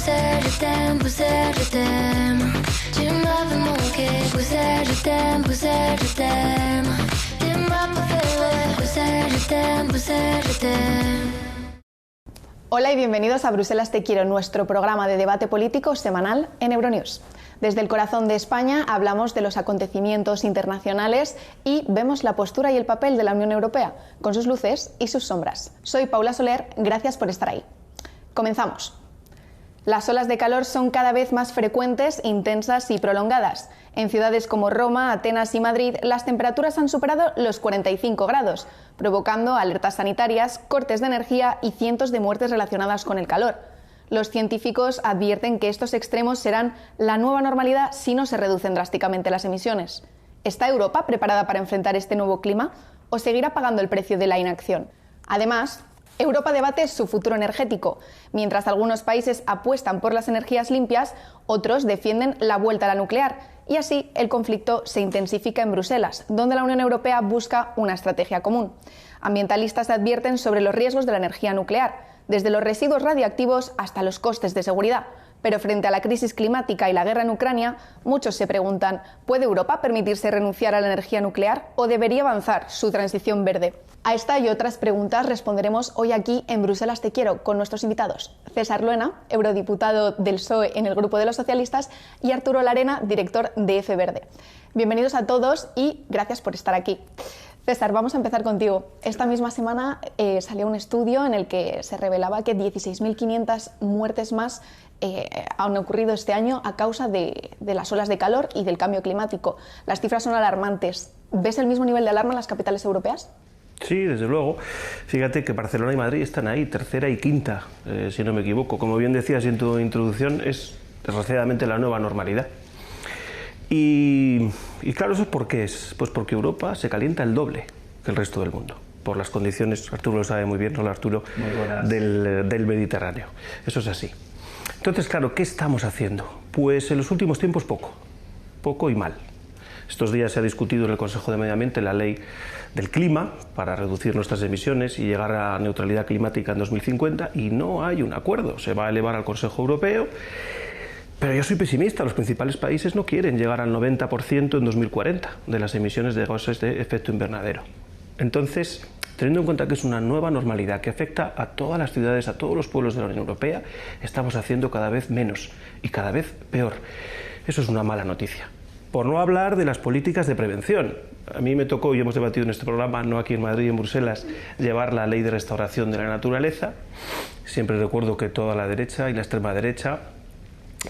je t'aime. Tu m'avais manqué, Bruxelles, je t'aime, Bruxelles, je t'aime. Tu m'as préféré, Bruxelles, je t'aime, Bruxelles, je t'aime. Hola y bienvenidos a Bruselas Te Quiero, nuestro programa de debate político semanal en Euronews. Desde el corazón de España hablamos de los acontecimientos internacionales y vemos la postura y el papel de la Unión Europea, con sus luces y sus sombras. Soy Paula Soler, gracias por estar ahí. Comenzamos. Las olas de calor son cada vez más frecuentes, intensas y prolongadas. En ciudades como Roma, Atenas y Madrid, las temperaturas han superado los 45 grados, provocando alertas sanitarias, cortes de energía y cientos de muertes relacionadas con el calor. Los científicos advierten que estos extremos serán la nueva normalidad si no se reducen drásticamente las emisiones. ¿Está Europa preparada para enfrentar este nuevo clima o seguirá pagando el precio de la inacción? Además, Europa debate su futuro energético. Mientras algunos países apuestan por las energías limpias, otros defienden la vuelta a la nuclear. Y así el conflicto se intensifica en Bruselas, donde la Unión Europea busca una estrategia común. Ambientalistas advierten sobre los riesgos de la energía nuclear, desde los residuos radiactivos hasta los costes de seguridad. Pero frente a la crisis climática y la guerra en Ucrania, muchos se preguntan, ¿puede Europa permitirse renunciar a la energía nuclear o debería avanzar su transición verde? A esta y otras preguntas responderemos hoy aquí en Bruselas Te Quiero con nuestros invitados. César Luena, eurodiputado del PSOE en el Grupo de los Socialistas, y Arturo Larena, director de F Verde. Bienvenidos a todos y gracias por estar aquí. César, vamos a empezar contigo. Esta misma semana salió un estudio en el que se revelaba que 16.500 muertes más han ocurrido este año a causa de las olas de calor y del cambio climático. Las cifras son alarmantes. ¿Ves el mismo nivel de alarma en las capitales europeas? Sí, desde luego. Fíjate que Barcelona y Madrid están ahí, tercera y quinta, si no me equivoco. Como bien decías en tu introducción, es desgraciadamente la nueva normalidad. Y claro, ¿eso por qué es? Pues porque Europa se calienta el doble que el resto del mundo, por las condiciones, Arturo lo sabe muy bien, hola Arturo, del Mediterráneo. Eso es así. Entonces, claro, ¿qué estamos haciendo? Pues en los últimos tiempos poco y mal. Estos días se ha discutido en el Consejo de Medio Ambiente la ley del clima para reducir nuestras emisiones y llegar a neutralidad climática en 2050 y no hay un acuerdo. Se va a elevar al Consejo Europeo. Pero yo soy pesimista, los principales países no quieren llegar al 90% en 2040 de las emisiones de gases de efecto invernadero. Entonces, teniendo en cuenta que es una nueva normalidad que afecta a todas las ciudades, a todos los pueblos de la Unión Europea, estamos haciendo cada vez menos y cada vez peor. Eso es una mala noticia. Por no hablar de las políticas de prevención. A mí me tocó, y hemos debatido en este programa, no aquí en Madrid, en Bruselas, llevar la ley de restauración de la naturaleza. Siempre recuerdo que toda la derecha y la extrema derecha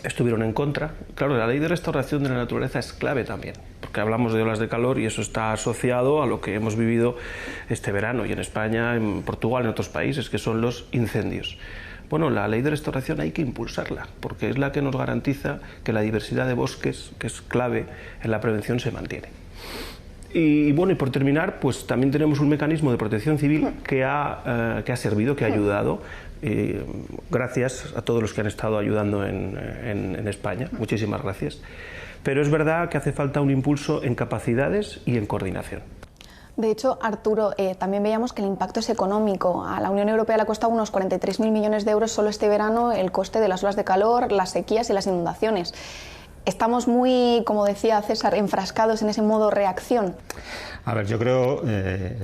estuvieron en contra. Claro, la ley de restauración de la naturaleza es clave también, porque hablamos de olas de calor y eso está asociado a lo que hemos vivido este verano y en España, en Portugal, en otros países, que son los incendios. Bueno, la ley de restauración hay que impulsarla, porque es la que nos garantiza que la diversidad de bosques, que es clave en la prevención, se mantiene. Y bueno, y por terminar, pues también tenemos un mecanismo de protección civil que ha servido, que ha ayudado, gracias a todos los que han estado ayudando en España, muchísimas gracias. Pero es verdad que hace falta un impulso en capacidades y en coordinación. De hecho, Arturo, también veíamos que el impacto es económico. A la Unión Europea le ha costado unos 43.000 millones de euros solo este verano el coste de las olas de calor, las sequías y las inundaciones. Estamos muy, como decía César, enfrascados en ese modo reacción. A ver, yo creo,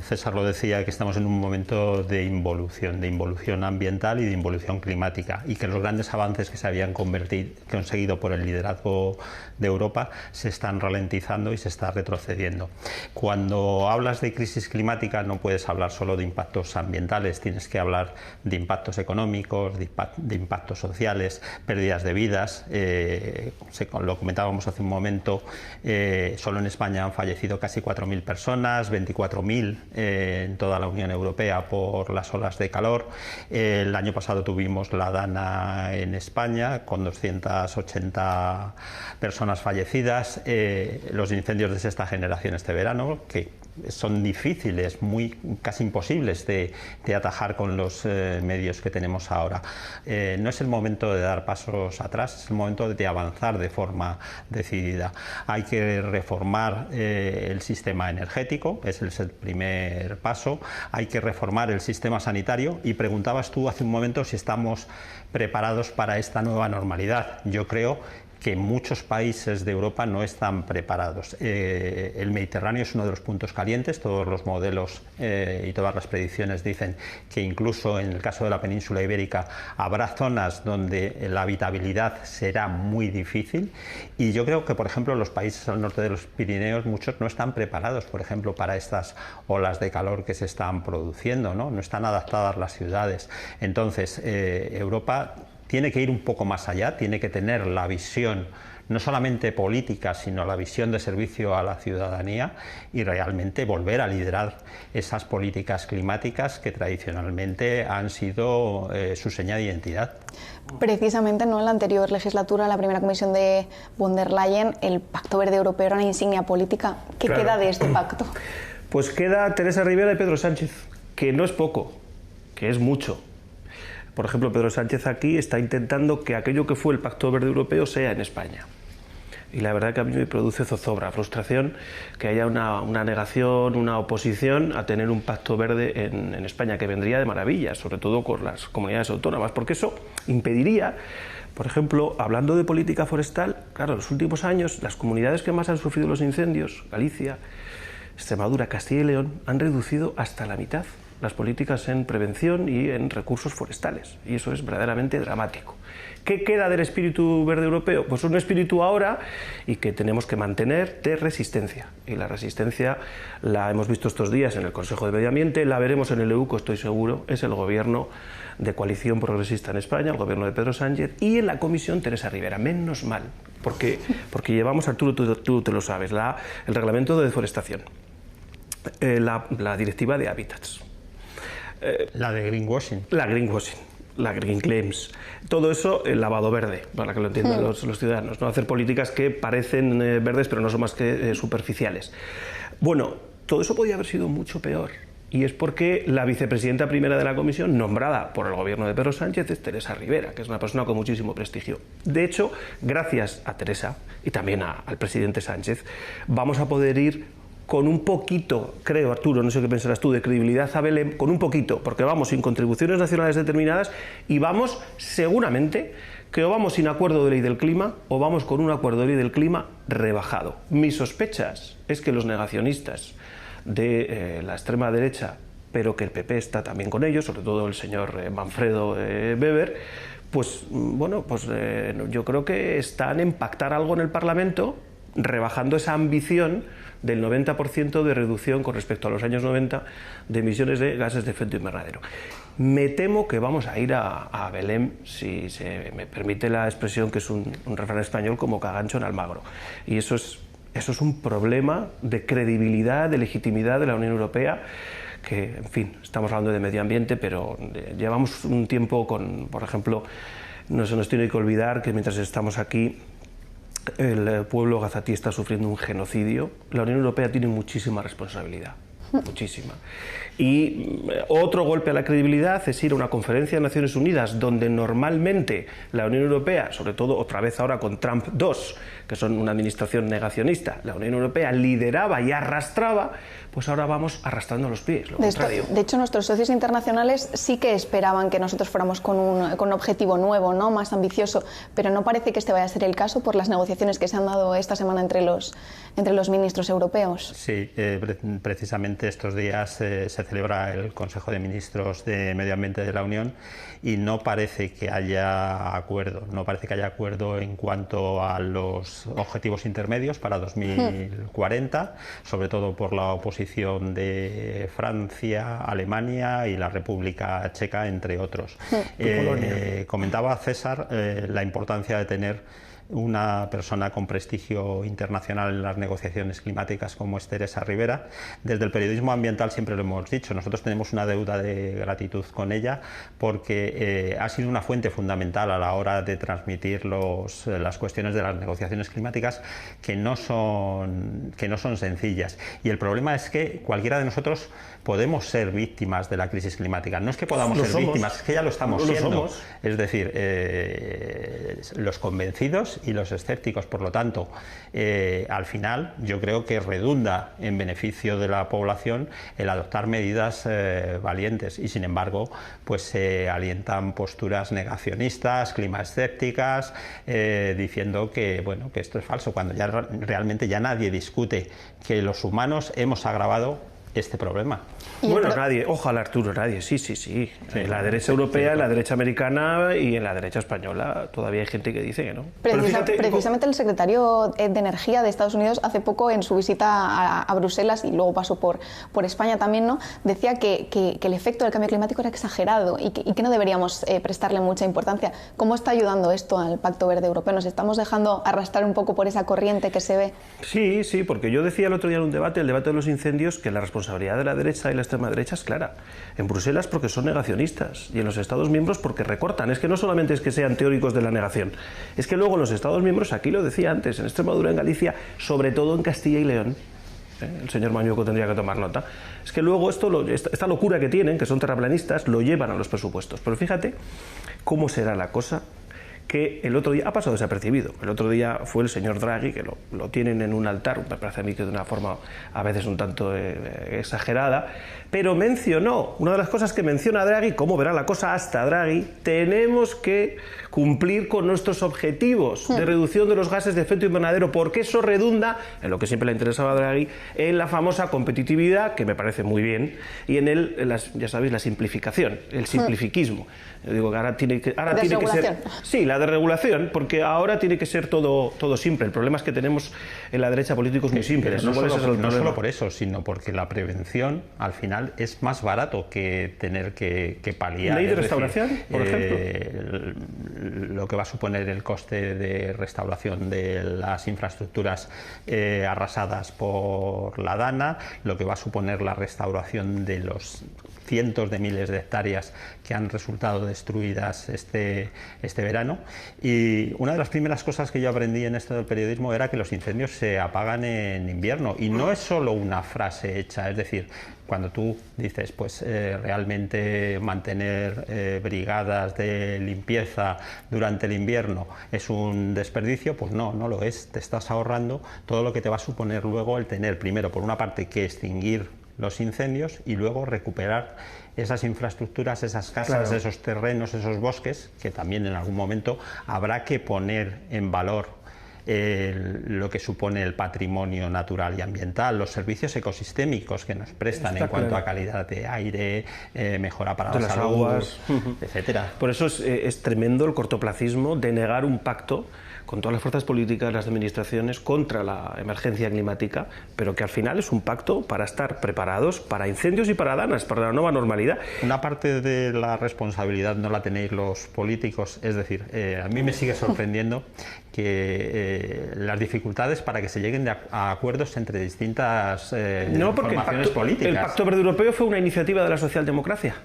César lo decía, que estamos en un momento de involución ambiental y de involución climática, y que los grandes avances que se habían conseguido por el liderazgo de Europa se están ralentizando y se está retrocediendo. Cuando hablas de crisis climática no puedes hablar solo de impactos ambientales, tienes que hablar de impactos económicos, de impactos sociales, pérdidas de vidas. Lo comentábamos hace un momento, solo en España han fallecido casi 4.000 personas, 24.000 en toda la Unión Europea por las olas de calor. El año pasado tuvimos la Dana en España con 280 personas fallecidas. Los incendios de sexta generación este verano, que son difíciles, casi imposibles de atajar con los medios que tenemos ahora. No es el momento de dar pasos atrás, es el momento de avanzar de forma decidida. Hay que reformar el sistema energético, ese es el primer paso. Hay que reformar el sistema sanitario, y preguntabas tú hace un momento si estamos preparados para esta nueva normalidad. Yo creo que muchos países de Europa no están preparados. El Mediterráneo es uno de los puntos calientes, todos los modelos y todas las predicciones dicen que incluso en el caso de la península ibérica habrá zonas donde la habitabilidad será muy difícil, y yo creo que, por ejemplo, los países al norte de los Pirineos, muchos no están preparados, por ejemplo, para estas olas de calor que se están produciendo, no están adaptadas las ciudades. Entonces, Europa tiene que ir un poco más allá, tiene que tener la visión no solamente política, sino la visión de servicio a la ciudadanía, y realmente volver a liderar esas políticas climáticas que tradicionalmente han sido su seña de identidad. Precisamente, ¿no?, en la anterior legislatura, la primera comisión de von der Leyen, el Pacto Verde Europeo era una insignia política. ¿Qué queda de este pacto? Pues queda Teresa Rivera y Pedro Sánchez, que no es poco, que es mucho. Por ejemplo, Pedro Sánchez aquí está intentando que aquello que fue el Pacto Verde Europeo sea en España. Y la verdad que a mí me produce zozobra, frustración, que haya una negación, una oposición a tener un Pacto Verde en España, que vendría de maravilla, sobre todo con las comunidades autónomas, porque eso impediría, por ejemplo, hablando de política forestal, claro, en los últimos años las comunidades que más han sufrido los incendios, Galicia, Extremadura, Castilla y León, han reducido hasta la mitad las políticas en prevención y en recursos forestales, y eso es verdaderamente dramático. ¿Qué queda del espíritu verde europeo? Pues un espíritu ahora, y que tenemos que mantener, de resistencia, y la resistencia la hemos visto estos días en el Consejo de Medio Ambiente, la veremos en el EUCO, estoy seguro, es el gobierno de coalición progresista en España, el gobierno de Pedro Sánchez, y en la Comisión Teresa Rivera, menos mal, porque llevamos, Arturo, tú te lo sabes, el reglamento de deforestación, la directiva de hábitats, la de greenwashing. La greenwashing, la green claims, todo eso, el lavado verde, para que lo entiendan los ciudadanos, ¿no? Hacer políticas que parecen verdes pero no son más que superficiales. Bueno, todo eso podía haber sido mucho peor, y es porque la vicepresidenta primera de la Comisión, nombrada por el gobierno de Pedro Sánchez, es Teresa Rivera, que es una persona con muchísimo prestigio. De hecho, gracias a Teresa y también al presidente Sánchez, vamos a poder ir con un poquito, creo, Arturo, no sé qué pensarás tú, de credibilidad a Belén, con un poquito, porque vamos sin contribuciones nacionales determinadas, y vamos seguramente que o vamos sin acuerdo de ley del clima o vamos con un acuerdo de ley del clima rebajado. Mis sospechas es que los negacionistas de la extrema derecha, pero que el PP está también con ellos, sobre todo el señor Manfredo Weber, pues bueno, pues yo creo que están en pactar algo en el Parlamento, rebajando esa ambición del 90% de reducción con respecto a los años 90 de emisiones de gases de efecto invernadero. Me temo que vamos a ir a Belém, si se me permite la expresión, que es un refrán español, como cagancho en Almagro. Y eso es un problema de credibilidad, de legitimidad de la Unión Europea, que, en fin, estamos hablando de medio ambiente, pero llevamos un tiempo con, por ejemplo, no se nos tiene que olvidar que mientras estamos aquí, el pueblo gazatí está sufriendo un genocidio. La Unión Europea tiene muchísima responsabilidad, muchísima. Y otro golpe a la credibilidad es ir a una conferencia de Naciones Unidas donde normalmente la Unión Europea, sobre todo otra vez ahora con Trump 2, que son una administración negacionista, la Unión Europea lideraba y arrastraba, pues ahora vamos arrastrando los pies, lo contrario. De hecho, nuestros socios internacionales sí que esperaban que nosotros fuéramos con un objetivo nuevo, ¿no?, más ambicioso, pero no parece que este vaya a ser el caso por las negociaciones que se han dado esta semana entre los ministros europeos. Sí, precisamente estos días se celebra el Consejo de Ministros de Medio Ambiente de la Unión, y no parece que haya acuerdo, en cuanto a los objetivos intermedios para 2040, sobre todo por la oposición de Francia, Alemania y la República Checa, entre otros. Comentaba César la importancia de tener una persona con prestigio internacional en las negociaciones climáticas como es Teresa Rivera. Desde el periodismo ambiental siempre lo hemos dicho, nosotros tenemos una deuda de gratitud con ella porque ha sido una fuente fundamental a la hora de transmitir las cuestiones de las negociaciones climáticas que no son sencillas. Y el problema es que cualquiera de nosotros podemos ser víctimas de la crisis climática. No es que podamos ser víctimas, es que ya lo estamos siendo. Es decir, los convencidos y los escépticos. Por lo tanto, al final yo creo que redunda en beneficio de la población el adoptar medidas valientes y sin embargo pues se alientan posturas negacionistas, climaescépticas, diciendo que bueno, que esto es falso, cuando ya realmente ya nadie discute que los humanos hemos agravado este problema. Bueno, nadie, ojalá Arturo, nadie, sí. En la derecha europea, en la derecha americana y en la derecha española todavía hay gente que dice que no. Precisamente el secretario de Energía de Estados Unidos hace poco en su visita a Bruselas y luego pasó por España también, ¿no? Decía que el efecto del cambio climático era exagerado y que no deberíamos prestarle mucha importancia. ¿Cómo está ayudando esto al Pacto Verde Europeo? ¿Nos estamos dejando arrastrar un poco por esa corriente que se ve? Sí, porque yo decía el otro día en un debate, el debate de los incendios, que la responsabilidad de la derecha y la extrema derecha es clara. En Bruselas porque son negacionistas y en los Estados miembros porque recortan. Es que no solamente es que sean teóricos de la negación, es que luego en los Estados miembros, aquí lo decía antes, en Extremadura, en Galicia, sobre todo en Castilla y León, el señor Mañueco tendría que tomar nota, es que luego esta locura que tienen, que son terraplanistas, lo llevan a los presupuestos. Pero fíjate cómo será la cosa, que el otro día ha pasado desapercibido. El otro día fue el señor Draghi, que lo tienen en un altar, me parece a mí que de una forma a veces un tanto exagerada, pero mencionó, una de las cosas que menciona Draghi, cómo verá la cosa hasta Draghi, tenemos que cumplir con nuestros objetivos de reducción de los gases de efecto invernadero, porque eso redunda, en lo que siempre le interesaba a Draghi, en la famosa competitividad, que me parece muy bien, y en ya sabéis, la simplificación, el simplifiquismo. Yo digo que ahora tiene que ser... Sí, la desregulación, porque ahora tiene que ser todo simple. El problema es que tenemos en la derecha políticos muy simples. No solo por eso, sino porque la prevención al final es más barato que tener que paliar. ¿Ley de restauración, por ejemplo? Lo que va a suponer el coste de restauración de las infraestructuras arrasadas por la Dana, lo que va a suponer la restauración de los cientos de miles de hectáreas que han resultado destruidas este verano. Y una de las primeras cosas que yo aprendí en esto del periodismo era que los incendios se apagan en invierno, y no es solo una frase hecha, es decir, cuando tú dices, pues realmente mantener brigadas de limpieza durante el invierno es un desperdicio, pues no lo es. Te estás ahorrando todo lo que te va a suponer luego el tener, primero, por una parte, que extinguir los incendios y luego recuperar esas infraestructuras, esas casas, claro, esos terrenos, esos bosques, que también en algún momento habrá que poner en valor lo que supone el patrimonio natural y ambiental, los servicios ecosistémicos que nos prestan en cuanto a calidad de aire, mejora para la salud, aguas, etcétera. Por eso es tremendo el cortoplacismo de negar un pacto con todas las fuerzas políticas, las administraciones, contra la emergencia climática, pero que al final es un pacto para estar preparados para incendios y para danas, para la nueva normalidad. Una parte de la responsabilidad no la tenéis los políticos, es decir, a mí me sigue sorprendiendo que las dificultades para que se lleguen a acuerdos entre distintas formaciones políticas. El Pacto Verde Europeo fue una iniciativa de la socialdemocracia,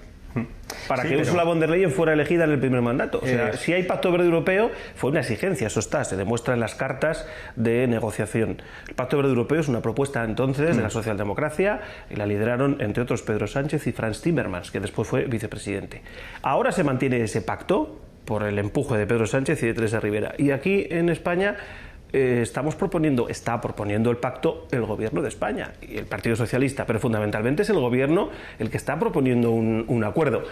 para que Ursula von der Leyen fuera elegida en el primer mandato. O sea, si hay Pacto Verde Europeo, fue una exigencia, eso está, se demuestra en las cartas de negociación. El Pacto Verde Europeo es una propuesta entonces de la socialdemocracia, y la lideraron, entre otros, Pedro Sánchez y Frans Timmermans, que después fue vicepresidente. Ahora se mantiene ese pacto por el empuje de Pedro Sánchez y de Teresa Rivera. Y aquí en España está proponiendo el pacto el gobierno de España y el Partido Socialista, pero fundamentalmente es el gobierno el que está proponiendo un acuerdo.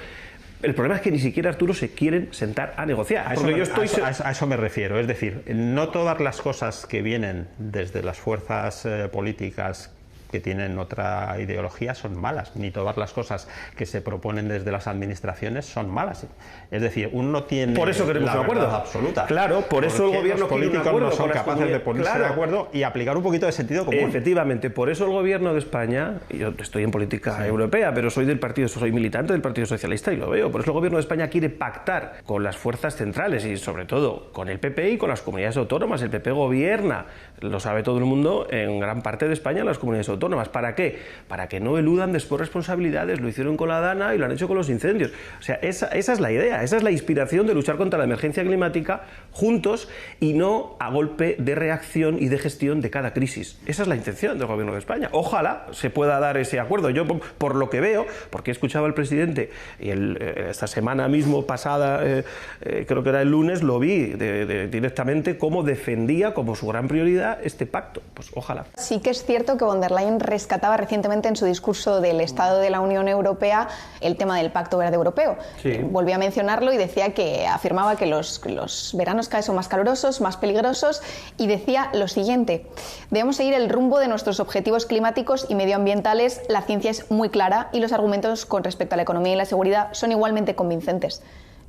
El problema es que ni siquiera, Arturo, se quieren sentar a negociar. A eso me refiero, es decir, no todas las cosas que vienen desde las fuerzas políticas que tienen otra ideología son malas, ni todas las cosas que se proponen desde las administraciones son malas. Es decir, uno no tiene por eso queremos un acuerdo absoluta. Claro, por eso el gobierno políticos no son capaces de ponerse de acuerdo y aplicar un poquito de sentido común. Efectivamente, por eso el gobierno de España, yo estoy en política europea, pero soy militante del Partido Socialista y lo veo, por eso el gobierno de España quiere pactar con las fuerzas centrales y sobre todo con el PP y con las comunidades autónomas. El PP gobierna, lo sabe todo el mundo, en gran parte de España las comunidades autónomas. ¿Para qué? Para que no eludan después responsabilidades. Lo hicieron con la Dana y lo han hecho con los incendios. O sea, esa es la idea, esa es la inspiración de luchar contra la emergencia climática juntos y no a golpe de reacción y de gestión de cada crisis. Esa es la intención del gobierno de España. Ojalá se pueda dar ese acuerdo. Yo, por lo que veo, porque he escuchado al presidente y esta semana mismo pasada, creo que era el lunes, lo vi directamente cómo defendía como su gran prioridad este pacto. Pues ojalá. Sí que es cierto que von der Leyen rescataba recientemente en su discurso del Estado de la Unión Europea el tema del Pacto Verde Europeo. Sí. Volvió a mencionarlo y decía que afirmaba que los veranos cada vez son más calurosos, más peligrosos, y decía lo siguiente: debemos seguir el rumbo de nuestros objetivos climáticos y medioambientales. La ciencia es muy clara y los argumentos con respecto a la economía y la seguridad son igualmente convincentes.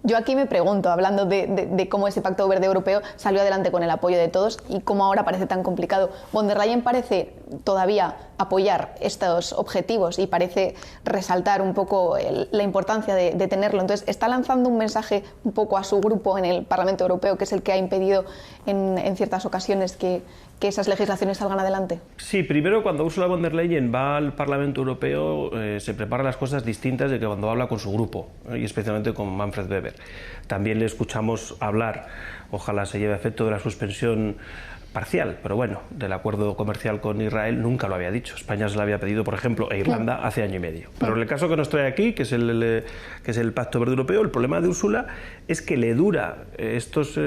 Yo aquí me pregunto, hablando de cómo ese Pacto Verde Europeo salió adelante con el apoyo de todos y cómo ahora parece tan complicado. Von der Leyen parece todavía apoyar estos objetivos y parece resaltar un poco la importancia de tenerlo. Entonces, está lanzando un mensaje un poco a su grupo en el Parlamento Europeo, que es el que ha impedido en ciertas ocasiones que esas legislaciones salgan adelante. Sí, primero, cuando Ursula von der Leyen va al Parlamento Europeo, se prepara las cosas distintas de que cuando habla con su grupo, y especialmente con Manfred Weber. También le escuchamos hablar, ojalá se lleve a efecto, de la suspensión parcial, pero bueno, del acuerdo comercial con Israel nunca lo había dicho. España se lo había pedido, por ejemplo, a Irlanda hace año y medio. Pero en el caso que nos trae aquí, que es el Pacto Verde Europeo, el problema de Ursula es que le dura estos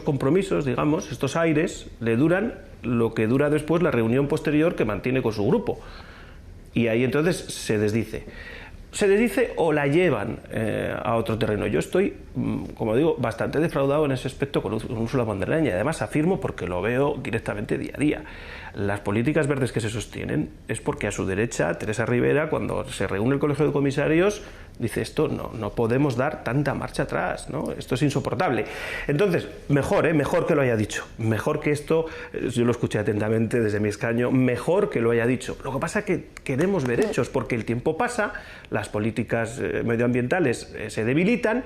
compromisos, digamos, estos aires, le duran lo que dura después la reunión posterior que mantiene con su grupo. Y ahí entonces se desdice o la llevan a otro terreno. Yo estoy, como digo, bastante defraudado en ese aspecto con Ursula von der Leyen, y además afirmo porque lo veo directamente día a día. Las políticas verdes que se sostienen es porque a su derecha, Teresa Rivera, cuando se reúne el Colegio de Comisarios, dice: esto no podemos dar tanta marcha atrás, ¿no? Esto es insoportable. Entonces, mejor que lo haya dicho, mejor que esto, yo lo escuché atentamente desde mi escaño, mejor que lo haya dicho. Lo que pasa es que queremos ver hechos, porque el tiempo pasa, las políticas medioambientales se debilitan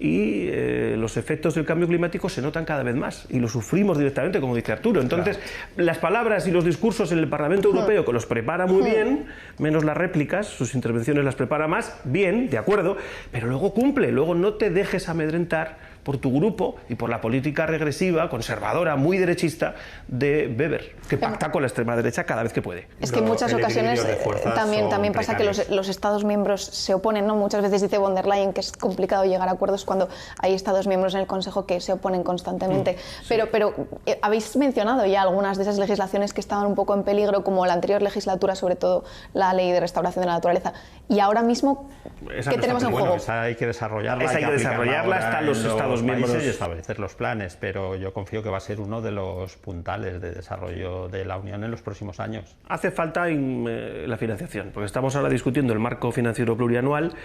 y los efectos del cambio climático se notan cada vez más y lo sufrimos directamente, como dice Arturo. Entonces, las palabras y los discursos en el Parlamento Europeo, que los prepara muy bien, menos las réplicas, sus intervenciones las prepara más bien, de acuerdo, pero luego cumple, luego no te dejes amedrentar por tu grupo y por la política regresiva, conservadora, muy derechista de Weber, que pacta con la extrema derecha cada vez que puede. Es que en muchas ocasiones también pasa que los Estados miembros se oponen, ¿no? Muchas veces dice von der Leyen que es complicado llegar a acuerdos cuando hay Estados miembros en el Consejo que se oponen constantemente. Sí. Pero habéis mencionado ya algunas de esas legislaciones que estaban un poco en peligro, como la anterior legislatura, sobre todo la Ley de Restauración de la Naturaleza. Y ahora mismo, ¿qué tenemos en juego? Bueno, esa hay que desarrollarla. Esa hay que desarrollarla hasta los Estados miembros y establecer los planes, pero yo confío que va a ser uno de los puntales de desarrollo de la Unión en los próximos años. Hace falta la financiación, porque estamos ahora discutiendo el marco financiero plurianual.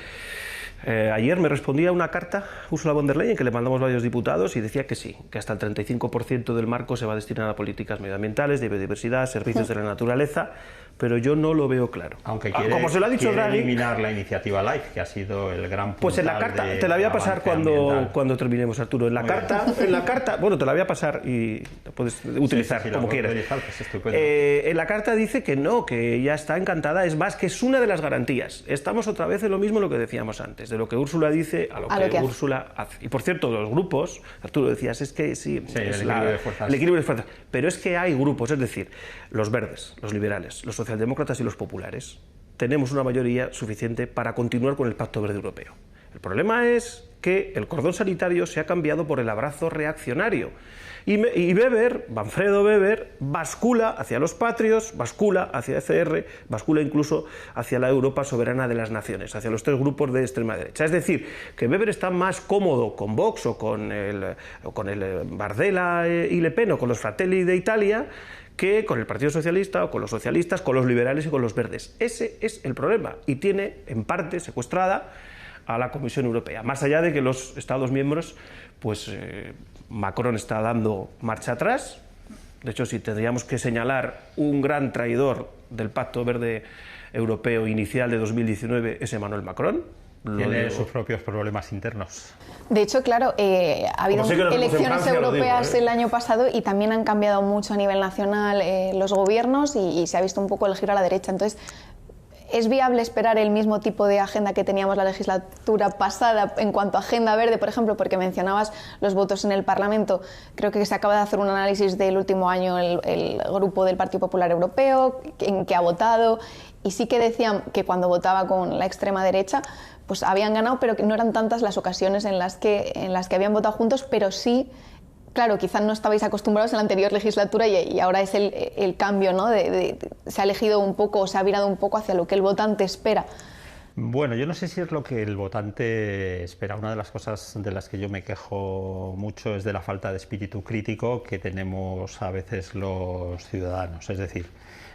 Ayer me respondía una carta Ursula von der Leyen, que le mandamos varios diputados, y decía que sí, que hasta el 35% del marco se va a destinar a políticas medioambientales, de biodiversidad, servicios de la naturaleza, pero yo no lo veo claro. Aunque quiere, como se lo ha dicho Draghi, eliminar la iniciativa LIFE, que ha sido el gran puntal. Pues en la carta, te la voy a pasar cuando terminemos, Arturo. En la carta, bueno, te la voy a pasar y la puedes utilizar como quieras. En la carta dice que no, que ya está encantada, es más, que es una de las garantías. Estamos otra vez en lo mismo lo que decíamos antes, de lo que Úrsula dice a lo que Úrsula hace. Y por cierto, los grupos, Arturo decías, es que sí, es el equilibrio de fuerzas. Pero es que hay grupos, es decir, los verdes, los liberales, los socialdemócratas y los populares. Tenemos una mayoría suficiente para continuar con el Pacto Verde Europeo. El problema es que el cordón sanitario se ha cambiado por el abrazo reaccionario. Y Weber, Manfredo Weber, bascula hacia los patrios, bascula hacia ECR, bascula incluso hacia la Europa soberana de las naciones, hacia los tres grupos de extrema derecha. Es decir, que Weber está más cómodo con Vox o con el Bardella y Le Pen o con los Fratelli de Italia que con el Partido Socialista o con los socialistas, con los liberales y con los verdes. Ese es el problema y tiene en parte secuestrada a la Comisión Europea, más allá de que los Estados miembros, pues Macron está dando marcha atrás. De hecho, si tendríamos que señalar un gran traidor del Pacto Verde Europeo inicial de 2019 es Emmanuel Macron. Tiene sus propios problemas internos. De hecho, claro, ha habido elecciones europeas el año pasado y también han cambiado mucho a nivel nacional los gobiernos y se ha visto un poco el giro a la derecha. Entonces, ¿es viable esperar el mismo tipo de agenda que teníamos la legislatura pasada en cuanto a agenda verde, por ejemplo, porque mencionabas los votos en el Parlamento? Creo que se acaba de hacer un análisis del último año el grupo del Partido Popular Europeo, en que ha votado, y sí que decían que cuando votaba con la extrema derecha, pues habían ganado, pero que no eran tantas las ocasiones en las que habían votado juntos, pero sí. Claro, quizás no estabais acostumbrados en la anterior legislatura y ahora es el cambio, ¿no? Se ha elegido un poco, se ha virado un poco hacia lo que el votante espera. Bueno, yo no sé si es lo que el votante espera. Una de las cosas de las que yo me quejo mucho es de la falta de espíritu crítico que tenemos a veces los ciudadanos. Es decir,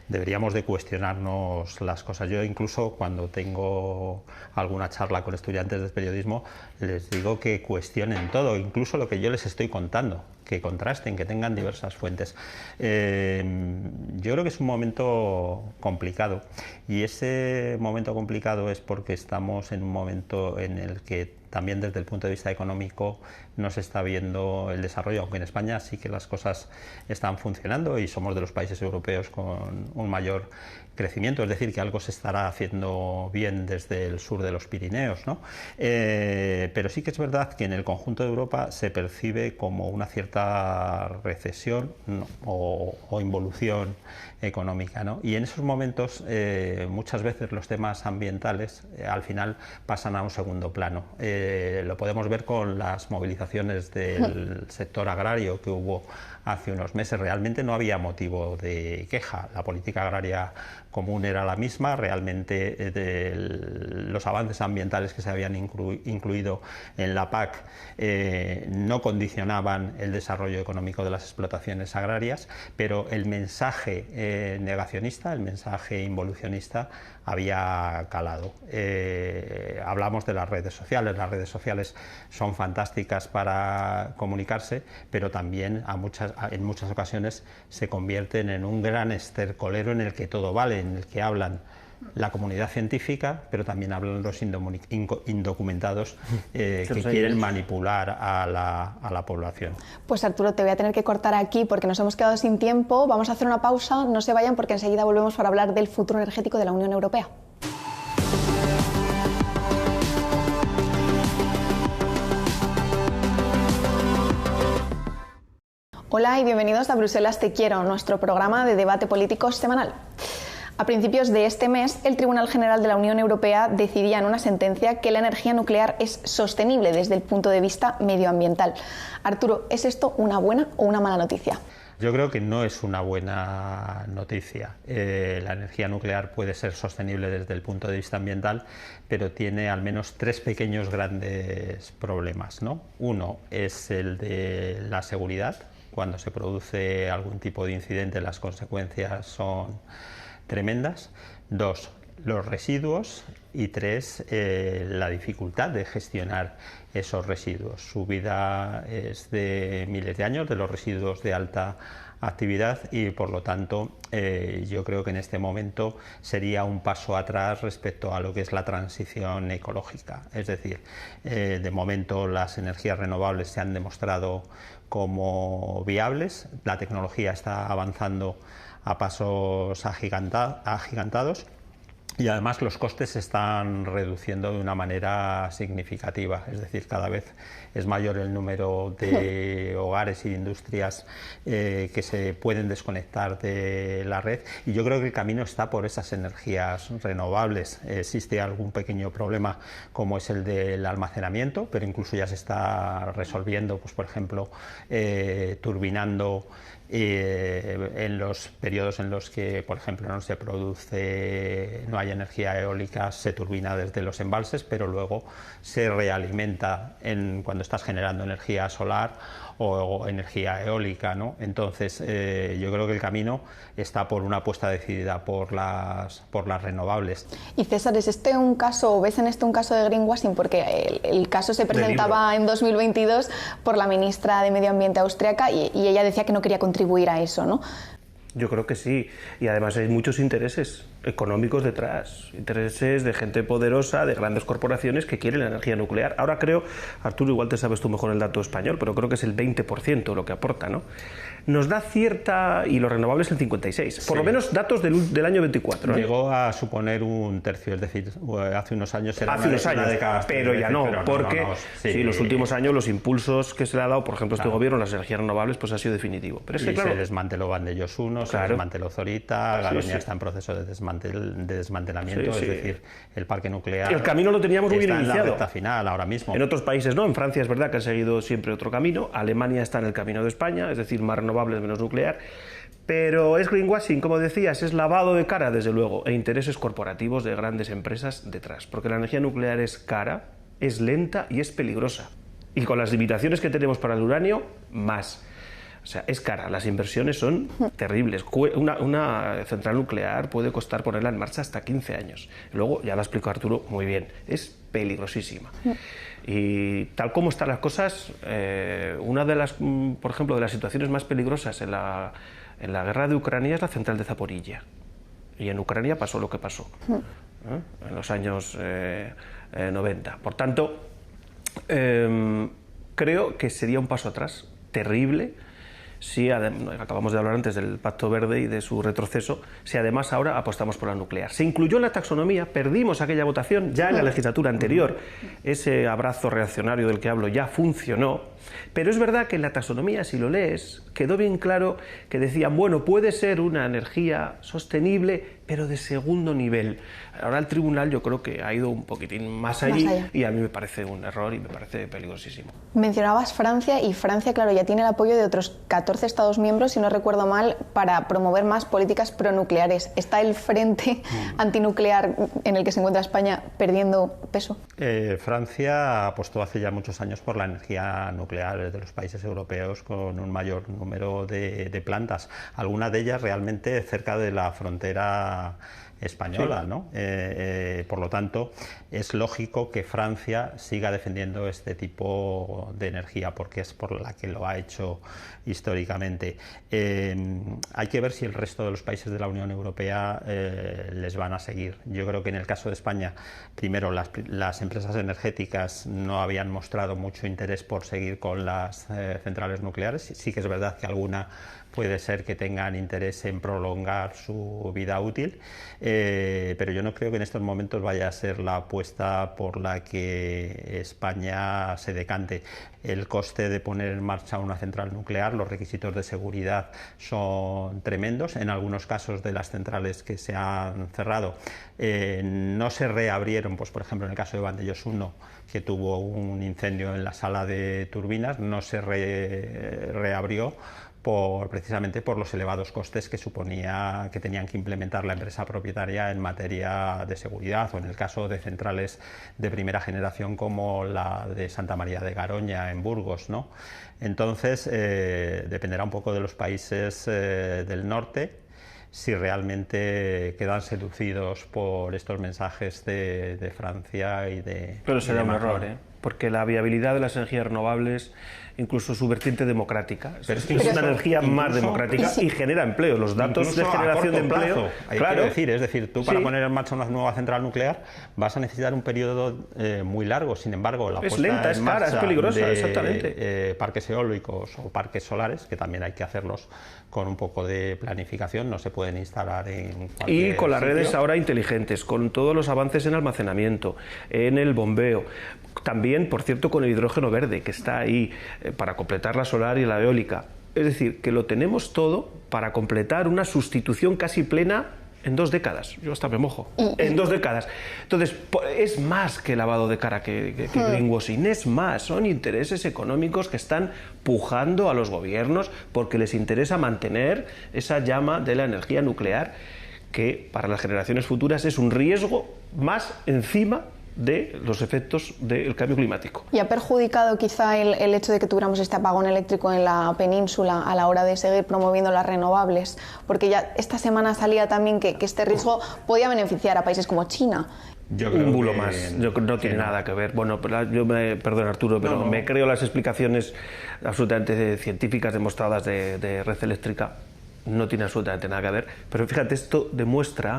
deberíamos de cuestionarnos las cosas. Yo incluso cuando tengo alguna charla con estudiantes de periodismo les digo que cuestionen todo, incluso lo que yo les estoy contando, que contrasten, que tengan diversas fuentes. Yo creo que es un momento complicado y ese momento complicado es porque estamos en un momento en el que también desde el punto de vista económico no se está viendo el desarrollo, aunque en España sí que las cosas están funcionando y somos de los países europeos con un mayor crecimiento, es decir, que algo se estará haciendo bien desde el sur de los Pirineos, ¿no? Pero sí que es verdad que en el conjunto de Europa se percibe como una cierta recesión, ¿no? o involución económica, ¿no? Y en esos momentos muchas veces los temas ambientales al final pasan a un segundo plano. Lo podemos ver con las movilizaciones del sector agrario que hubo hace unos meses. Realmente no había motivo de queja, la política agraria común era la misma, realmente los avances ambientales que se habían incluido en la PAC no condicionaban el desarrollo económico de las explotaciones agrarias, pero el mensaje negacionista, el mensaje involucionista había calado. Hablamos de las redes sociales son fantásticas para comunicarse, pero también en muchas ocasiones se convierten en un gran estercolero en el que todo vale, en el que hablan la comunidad científica, pero también hablan los indocumentados que quieren manipular a la población. Pues Arturo, te voy a tener que cortar aquí porque nos hemos quedado sin tiempo. Vamos a hacer una pausa, no se vayan porque enseguida volvemos para hablar del futuro energético de la Unión Europea. Hola y bienvenidos a Bruselas Te Quiero, nuestro programa de debate político semanal. A principios de este mes, el Tribunal General de la Unión Europea decidía en una sentencia que la energía nuclear es sostenible desde el punto de vista medioambiental. Arturo, ¿es esto una buena o una mala noticia? Yo creo que no es una buena noticia. La energía nuclear puede ser sostenible desde el punto de vista ambiental, pero tiene al menos tres pequeños grandes problemas, ¿no? Uno es el de la seguridad. Cuando se produce algún tipo de incidente, las consecuencias son tremendas. Dos, los residuos. Y tres, la dificultad de gestionar esos residuos. Su vida es de miles de años, de los residuos de alta actividad, y por lo tanto yo creo que en este momento sería un paso atrás respecto a lo que es la transición ecológica. Es decir, de momento las energías renovables se han demostrado como viables, la tecnología está avanzando a pasos agigantados, Y además los costes se están reduciendo de una manera significativa, es decir, cada vez es mayor el número de hogares y de industrias que se pueden desconectar de la red, y yo creo que el camino está por esas energías renovables. Existe algún pequeño problema como es el del almacenamiento, pero incluso ya se está resolviendo, pues por ejemplo, turbinando en los periodos en los que, por ejemplo, no hay energía eólica, se turbina desde los embalses, pero luego se realimenta cuando estás generando energía solar o energía eólica, ¿no? Entonces, yo creo que el camino está por una apuesta decidida por las renovables. Y César, ¿es este un caso, o ves en este un caso de greenwashing? Porque el caso se presentaba en 2022 por la ministra de Medio Ambiente austriaca y ella decía que no quería contribuir a eso, ¿no? Yo creo que sí, y además hay muchos intereses económicos detrás, intereses de gente poderosa, de grandes corporaciones que quieren la energía nuclear. Ahora creo, Arturo, igual te sabes tú mejor el dato español, pero creo que es el 20% lo que aporta, ¿no? Nos da cierta, y los renovables el 56%, por lo menos datos del año 24. Llegó a suponer un tercio, es decir, hace unos años era una década, pero ya no, porque los últimos años los impulsos que se le ha dado, por ejemplo, este gobierno, las energías renovables, pues ha sido definitivo. Pero es que, claro, se desmanteló Vandellós 1, se desmanteló Zorita, Garoña está en proceso de desmantelamiento, es decir, el parque nuclear. El camino lo teníamos muy bien iniciado. En la recta final ahora mismo. En otros países no, en Francia es verdad que han seguido siempre otro camino, Alemania está en el camino de España, es decir, más renovables, menos nuclear, pero es greenwashing, como decías, es lavado de cara, desde luego, e intereses corporativos de grandes empresas detrás, porque la energía nuclear es cara, es lenta y es peligrosa, y con las limitaciones que tenemos para el uranio, más. O sea, es cara, las inversiones son terribles. Una central nuclear puede costar ponerla en marcha hasta 15 años. Luego, ya lo explicó Arturo muy bien, es peligrosísima. Y tal como están las cosas, una de las, por ejemplo, de las situaciones más peligrosas en la guerra de Ucrania es la central de Zaporilla. Y en Ucrania pasó lo que pasó, en los años 90. Por tanto, creo que sería un paso atrás terrible si, acabamos de hablar antes del Pacto Verde y de su retroceso, si además ahora apostamos por la nuclear. Se incluyó en la taxonomía, perdimos aquella votación ya en la legislatura anterior, ese abrazo reaccionario del que hablo ya funcionó, pero es verdad que en la taxonomía, si lo lees, quedó bien claro que decían, bueno, puede ser una energía sostenible, pero de segundo nivel. Ahora el tribunal yo creo que ha ido un poquitín más allá. Y a mí me parece un error y me parece peligrosísimo. Mencionabas Francia, y Francia, claro, ya tiene el apoyo de otros 14 Estados miembros, si no recuerdo mal, para promover más políticas pronucleares. ¿Está el frente antinuclear en el que se encuentra España perdiendo peso? Francia apostó hace ya muchos años por la energía nuclear de los países europeos con un mayor número de plantas, algunas de ellas realmente cerca de la frontera española, ¿no? Por lo tanto, es lógico que Francia siga defendiendo este tipo de energía, porque es por la que lo ha hecho históricamente. Hay que ver si el resto de los países de la Unión Europea les van a seguir. Yo creo que en el caso de España, primero, las empresas energéticas no habían mostrado mucho interés por seguir con las centrales nucleares. Sí que es verdad que alguna puede ser que tengan interés en prolongar su vida útil, pero yo no creo que en estos momentos vaya a ser la apuesta por la que España se decante. El coste de poner en marcha una central nuclear, los requisitos de seguridad son tremendos. En algunos casos de las centrales que se han cerrado no se reabrieron, pues por ejemplo en el caso de Vandellós 1, que tuvo un incendio en la sala de turbinas, no se reabrió precisamente por los elevados costes que suponía que tenían que implementar la empresa propietaria en materia de seguridad, o en el caso de centrales de primera generación como la de Santa María de Garoña en Burgos, ¿no? Entonces dependerá un poco de los países del norte si realmente quedan seducidos por estos mensajes de Francia y de... Pero será un error, porque la viabilidad de las energías renovables incluso su vertiente democrática. Pero es una energía más democrática y genera empleo. Los datos de generación de empleo... Claro, es decir, tú para poner en marcha una nueva central nuclear vas a necesitar un periodo muy largo. Sin embargo, la puesta lenta, en es cara, es marcha peligrosa, de exactamente. parques eólicos o parques solares, que también hay que hacerlos con un poco de planificación, no se pueden instalar en cualquier Y con las sitio. redes ahora inteligentes, con todos los avances en almacenamiento, en el bombeo, también, por cierto, con el hidrógeno verde, que está ahí para completar la solar y la eólica. Es decir, que lo tenemos todo para completar una sustitución casi plena en 2 décadas. Yo hasta me mojo. En 2 décadas. Entonces, es más que lavado de cara que greenwashing, es más. Son intereses económicos que están pujando a los gobiernos porque les interesa mantener esa llama de la energía nuclear, que para las generaciones futuras es un riesgo más encima de los efectos del cambio climático. ¿Y ha perjudicado quizá el hecho de que tuviéramos este apagón eléctrico en la península a la hora de seguir promoviendo las renovables? Porque ya esta semana salía también que este riesgo podía beneficiar a países como China. Yo creo Un bulo que más, no tiene nada que ver. Bueno, perdón Arturo, pero me creo las explicaciones absolutamente científicas demostradas de red eléctrica. No tiene absolutamente nada que ver. Pero fíjate, esto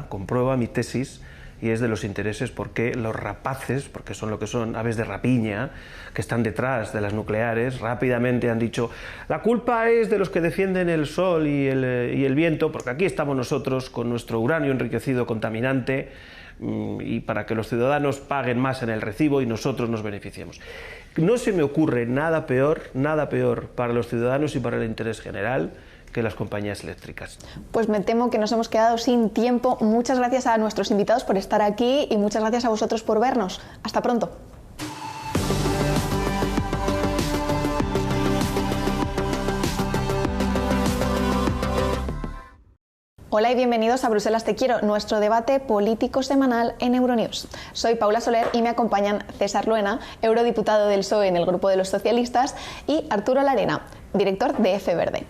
comprueba mi tesis, y es de los intereses porque los rapaces, porque son lo que son, aves de rapiña, que están detrás de las nucleares, rápidamente han dicho: la culpa es de los que defienden el sol y el viento, porque aquí estamos nosotros con nuestro uranio enriquecido contaminante, y para que los ciudadanos paguen más en el recibo y nosotros nos beneficiemos. No se me ocurre nada peor para los ciudadanos y para el interés general que las compañías eléctricas. Pues me temo que nos hemos quedado sin tiempo. Muchas gracias a nuestros invitados por estar aquí y muchas gracias a vosotros por vernos. Hasta pronto. Hola y bienvenidos a Bruselas Te Quiero, nuestro debate político semanal en Euronews. Soy Paula Soler y me acompañan César Luena, eurodiputado del PSOE en el grupo de los socialistas, y Arturo Larena, director de F Verde.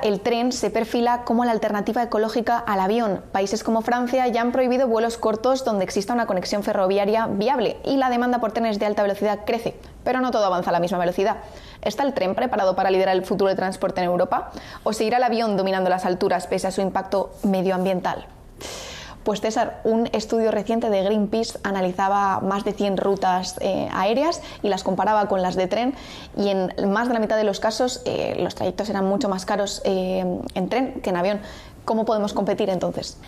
El tren se perfila como la alternativa ecológica al avión. Países como Francia ya han prohibido vuelos cortos donde exista una conexión ferroviaria viable y la demanda por trenes de alta velocidad crece, pero no todo avanza a la misma velocidad. ¿Está el tren preparado para liderar el futuro del transporte en Europa? ¿O seguirá el avión dominando las alturas pese a su impacto medioambiental? Pues César, un estudio reciente de Greenpeace analizaba más de 100 rutas aéreas y las comparaba con las de tren, y en más de la mitad de los casos los trayectos eran mucho más caros en tren que en avión. ¿Cómo podemos competir entonces?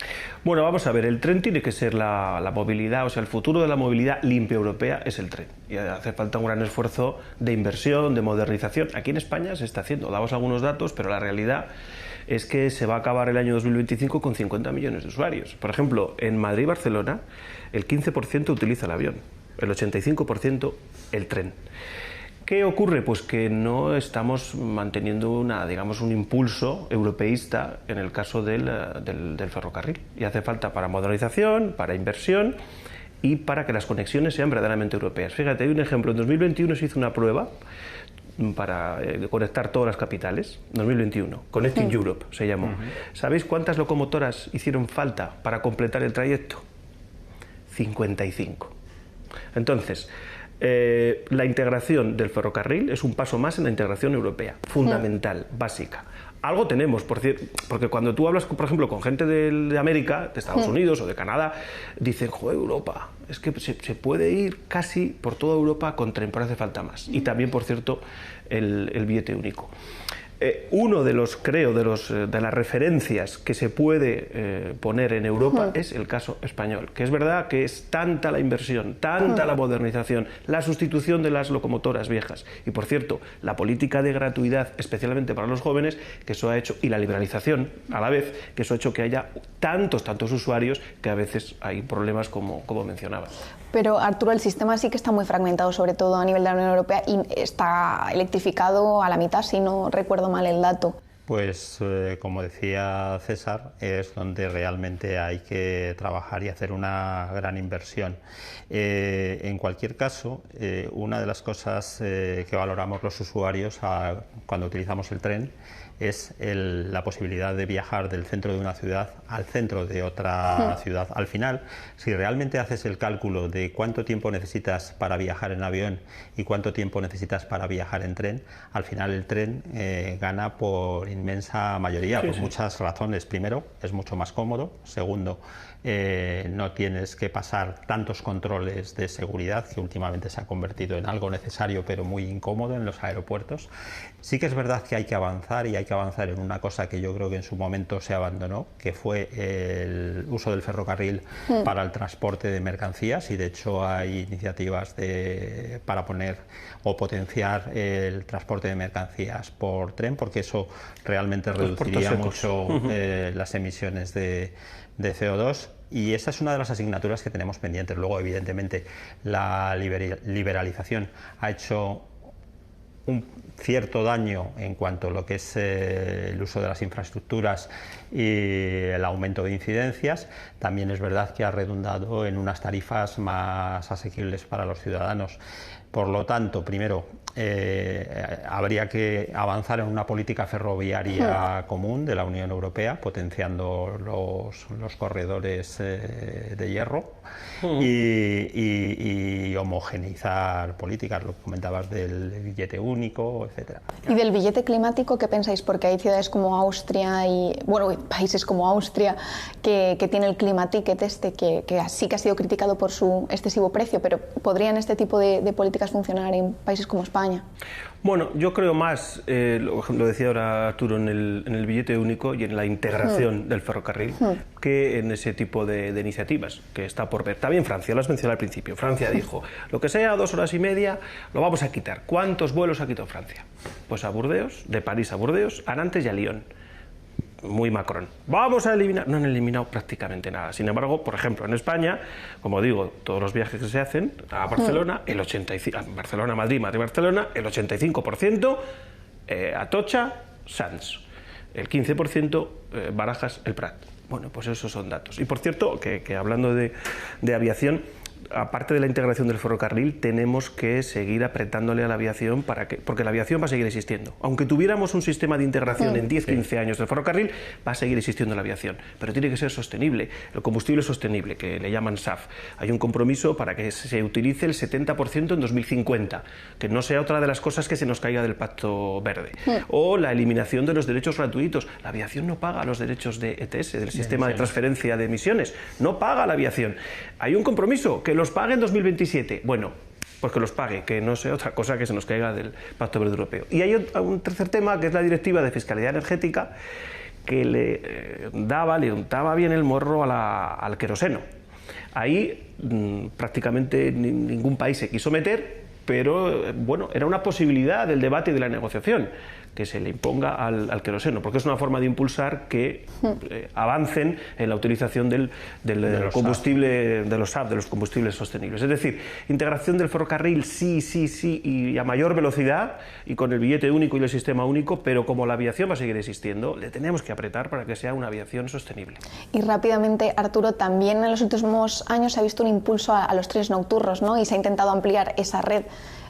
Bueno, vamos a ver, el tren tiene que ser la movilidad, o sea, el futuro de la movilidad limpia europea es el tren. Y hace falta un gran esfuerzo de inversión, de modernización. Aquí en España se está haciendo, damos algunos datos, pero la realidad es que se va a acabar el año 2025 con 50 millones de usuarios. Por ejemplo, en Madrid y Barcelona el 15% utiliza el avión, el 85% el tren. ¿Qué ocurre? Pues que no estamos manteniendo un impulso europeísta en el caso del ferrocarril. Y hace falta para modernización, para inversión y para que las conexiones sean verdaderamente europeas. Fíjate, hay un ejemplo. En 2021 se hizo una prueba para conectar todas las capitales, 2021, Connecting Europe se llamó. ¿Sabéis cuántas locomotoras hicieron falta para completar el trayecto? 55. Entonces, la integración del ferrocarril es un paso más en la integración europea, fundamental, básica. Algo tenemos, porque cuando tú hablas, por ejemplo, con gente de América, de Estados Unidos o de Canadá, dicen: joder, Europa, es que se puede ir casi por toda Europa con tren, pero hace falta más. Y también, por cierto, el billete único. Uno de las referencias que se puede poner en Europa es el caso español, que es verdad que es tanta la inversión, tanta la modernización, la sustitución de las locomotoras viejas y, por cierto, la política de gratuidad, especialmente para los jóvenes, que eso ha hecho, y la liberalización a la vez, que eso ha hecho que haya tantos usuarios que a veces hay problemas como mencionabas. Pero Arturo, el sistema sí que está muy fragmentado, sobre todo a nivel de la Unión Europea, y está electrificado a la mitad, si no recuerdo mal el dato. Pues como decía César, es donde realmente hay que trabajar y hacer una gran inversión. En cualquier caso, una de las cosas que valoramos los usuarios cuando utilizamos el tren es la posibilidad de viajar del centro de una ciudad al centro de otra ciudad. Al final, si realmente haces el cálculo de cuánto tiempo necesitas para viajar en avión y cuánto tiempo necesitas para viajar en tren, al final el tren gana por inmensa mayoría, por muchas razones. Primero, es mucho más cómodo. Segundo, no tienes que pasar tantos controles de seguridad, que últimamente se ha convertido en algo necesario pero muy incómodo en los aeropuertos. Sí que es verdad que hay que avanzar, y hay que avanzar en una cosa que yo creo que en su momento se abandonó, que fue el uso del ferrocarril para el transporte de mercancías, y de hecho hay iniciativas para poner o potenciar el transporte de mercancías por tren, porque eso realmente reduciría mucho las emisiones de CO2, y esa es una de las asignaturas que tenemos pendientes. Luego, evidentemente, la liberalización ha hecho un cierto daño en cuanto a lo que es el uso de las infraestructuras y el aumento de incidencias. También es verdad que ha redundado en unas tarifas más asequibles para los ciudadanos. Por lo tanto, primero, habría que avanzar en una política ferroviaria común de la Unión Europea, potenciando los corredores de hierro y homogeneizar políticas, lo que comentabas del billete único, etcétera. ¿Y del billete climático qué pensáis? Porque hay ciudades como Austria y, bueno, países como Austria que tiene el Climaticket que sí que ha sido criticado por su excesivo precio, pero ¿podrían este tipo de políticas funcionar en países como España? Bueno, yo creo más, lo decía ahora Arturo, en el billete único y en la integración del ferrocarril que en ese tipo de iniciativas que está por ver. También Francia, lo has mencionado al principio. Francia dijo, lo que sea 2 horas y media lo vamos a quitar. ¿Cuántos vuelos ha quitado Francia? Pues a Burdeos, de París a Burdeos, a Nantes y a Lyon. Muy Macron. Vamos a eliminar. No han eliminado prácticamente nada. Sin embargo, por ejemplo, en España, como digo, todos los viajes que se hacen a Barcelona, el 85%, Barcelona-Madrid, Madrid-Barcelona, el 85%, Atocha, Sants, el 15%, Barajas, el Prat. Bueno, pues esos son datos. Y por cierto, que hablando de aviación, aparte de la integración del ferrocarril, tenemos que seguir apretándole a la aviación porque la aviación va a seguir existiendo. Aunque tuviéramos un sistema de integración en 10-15 años del ferrocarril, va a seguir existiendo la aviación. Pero tiene que ser sostenible. El combustible sostenible, que le llaman SAF. Hay un compromiso para que se utilice el 70% en 2050, que no sea otra de las cosas que se nos caiga del Pacto Verde. O la eliminación de los derechos gratuitos. La aviación no paga los derechos de ETS, del sistema de transferencia de emisiones. No paga la aviación. Hay un compromiso que los pague en 2027. Bueno, pues que los pague, que no sea otra cosa que se nos caiga del Pacto Verde Europeo. Y hay un tercer tema, que es la Directiva de Fiscalidad Energética, que le untaba bien el morro al queroseno. Ahí prácticamente ningún país se quiso meter, pero bueno, era una posibilidad del debate y de la negociación, que se le imponga al queroseno, porque es una forma de impulsar que avancen en la utilización del combustible, de los SAF, de los combustibles sostenibles. Es decir, integración del ferrocarril sí, y a mayor velocidad, y con el billete único y el sistema único, pero como la aviación va a seguir existiendo, le tenemos que apretar para que sea una aviación sostenible. Y rápidamente, Arturo, también en los últimos años se ha visto un impulso a los trenes nocturnos, ¿no? Y se ha intentado ampliar esa red.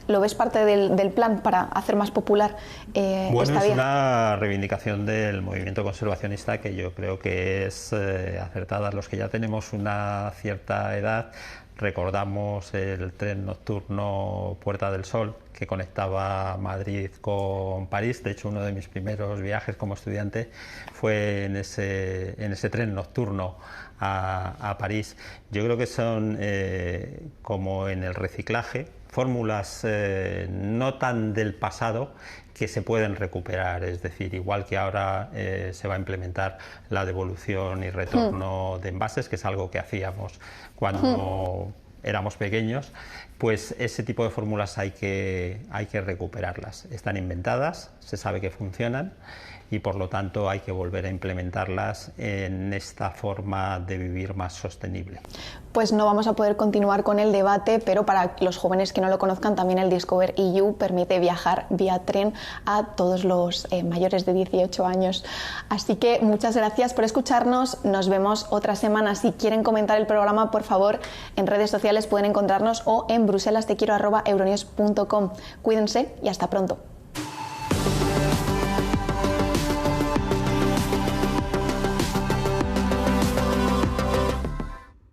¿Lo ves parte del plan para hacer más popular bueno, esta vía? Es una reivindicación del movimiento conservacionista que yo creo que es acertada. Los que ya tenemos una cierta edad recordamos el tren nocturno Puerta del Sol, que conectaba Madrid con París. De hecho, uno de mis primeros viajes como estudiante fue en ese tren nocturno a París. Yo creo que son, como en el reciclaje, fórmulas no tan del pasado que se pueden recuperar. Es decir, igual que ahora se va a implementar la devolución y retorno de envases, que es algo que hacíamos cuando éramos pequeños, pues ese tipo de fórmulas hay que recuperarlas. Están inventadas, se sabe que funcionan y por lo tanto hay que volver a implementarlas en esta forma de vivir más sostenible. Pues no vamos a poder continuar con el debate, pero para los jóvenes que no lo conozcan, también el Discover EU permite viajar vía tren a todos los mayores de 18 años. Así que muchas gracias por escucharnos, nos vemos otra semana. Si quieren comentar el programa, por favor, en redes sociales pueden encontrarnos o en bruselastequiero@euronews.com. Cuídense y hasta pronto.